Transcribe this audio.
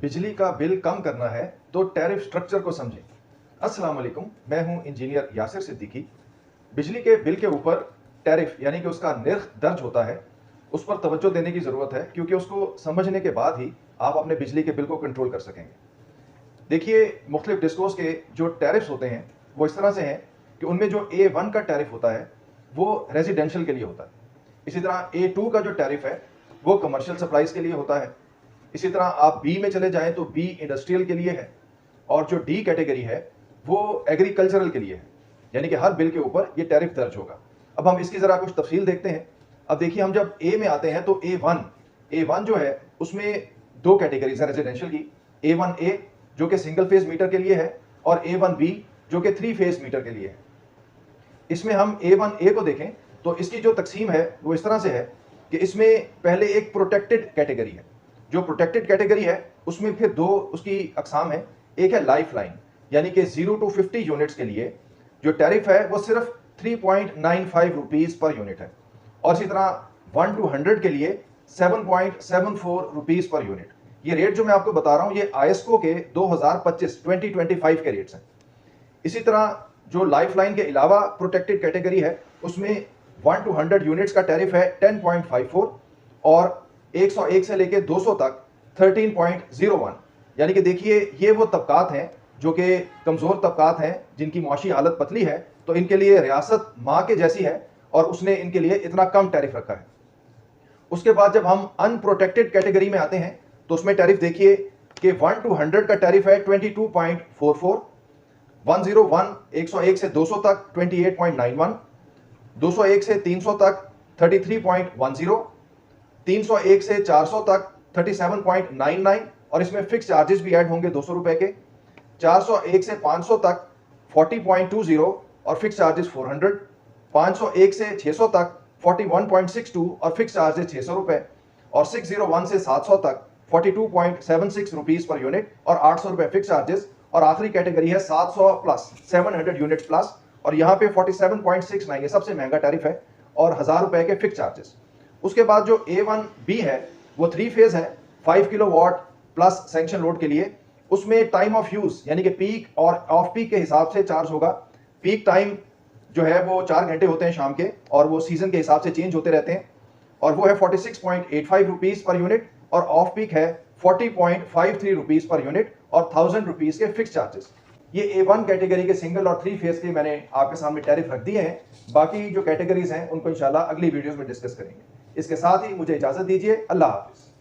बिजली का बिल कम करना है तो टैरिफ स्ट्रक्चर को समझें। अस्सलाम वालेकुम, मैं हूं इंजीनियर यासिर सिद्दीकी। बिजली के बिल के ऊपर टैरिफ यानी कि उसका निर्ख दर्ज होता है, उस पर तवज्जो देने की ज़रूरत है क्योंकि उसको समझने के बाद ही आप अपने बिजली के बिल को कंट्रोल कर सकेंगे। देखिए, मुख्तलिफ डिस्कोस के जो टैरिफ्स होते हैं वो इस तरह से हैं कि उनमें जो A1 का टैरिफ होता है वो रेजिडेंशियल के लिए होता है। इसी तरह A2 का जो टैरिफ है वो कमर्शियल सप्लाईज के लिए होता है। इसी तरह आप बी में चले जाएं तो बी इंडस्ट्रियल के लिए है, और जो डी कैटेगरी है वो एग्रीकल्चरल के लिए है, यानी कि हर बिल के ऊपर ये टैरिफ दर्ज होगा। अब हम इसकी ज़रा कुछ तफसील देखते हैं। अब देखिए, हम जब ए में आते हैं तो A1 जो है उसमें दो कैटेगरीज है रेजिडेंशियल की। A1A जो कि सिंगल फेज मीटर के लिए है और A1B जो कि 3 फेज मीटर के लिए है। इसमें हम A1A को देखें तो इसकी जो तकसीम है वो इस तरह से है कि इसमें पहले एक प्रोटेक्टेड कैटेगरी है। जो प्रोटेक्टेड कैटेगरी है उसमें फिर दो उसकी अकसाम है। एक है लाइफ लाइन, यानी कि 0 to 50 यूनिट्स के लिए जो टैरिफ है वो सिर्फ 3.95 रुपीज़ पर यूनिट है, और इसी तरह 1 to 100 के लिए 7.74 रुपीज़ पर यूनिट। ये रेट जो मैं आपको बता रहा हूँ ये आईएसको के 2025 के रेट्स हैं। इसी तरह जो लाइफ लाइन के अलावा प्रोटेक्टेड कैटेगरी है उसमें 1 to 100 यूनिट्स का टैरिफ है 10.54, और 101 से लेके 200 तक 13.01। यानी कि देखिए, ये वो तबकात हैं जो कि कमज़ोर तबकात हैं, जिनकी मुआशी हालत पतली है, तो इनके लिए रियासत माँ के जैसी है और उसने इनके लिए इतना कम टैरिफ रखा है। उसके बाद जब हम अनप्रोटेक्टेड कैटेगरी में आते हैं तो उसमें टैरिफ देखिए कि 1 to 100 का टैरिफ है 22.44, 101 101 से 200 तक 28.91, 201 से 300 तक 33.10, 301 से 400 तक 37.99, और इसमें फिक्स चार्जेस भी ऐड होंगे 200 रुपए के। 401 से 500 तक 40.20 और फिक्स चार्जेस 400। 501 से 600 तक 41.62 और फिक्स चार्जेस 600 रुपए, और 601 से 700 तक 42.76 रुपीज़ पर यूनिट और 800 रुपए फिक्स चार्जेस। और आखिरी कैटेगरी है 700 प्लस 700 यूनिट प्लस, और यहाँ पे 47.69 ये सबसे महंगा टैरिफ है, और 1000 रुपए के फिक्स चार्जेस। उसके बाद जो A1B है वो 3 फेज है 5 किलोवाट प्लस सैंक्शन लोड के लिए। उसमें टाइम ऑफ यूज यानी कि पीक और ऑफ पीक के हिसाब से चार्ज होगा। पीक टाइम जो है वो 4 घंटे होते हैं शाम के, और वो सीजन के हिसाब से चेंज होते रहते हैं, और वो है 46.85 रुपीज़ पर यूनिट, और ऑफ पीक है 40.53 रुपीज़ पर यूनिट और 1000 रुपीज़ के फिक्स चार्जेस। ये A1 कैटेगरी के सिंगल और 3 फेज के मैंने आपके सामने टैरिफ रख दिए हैं। बाकी जो कैटेगरीज हैं उनको इंशाल्लाह अगली वीडियोस में डिस्कस करेंगे। इसके साथ ही मुझे इजाज़त दीजिए। अल्लाह हाफिज़।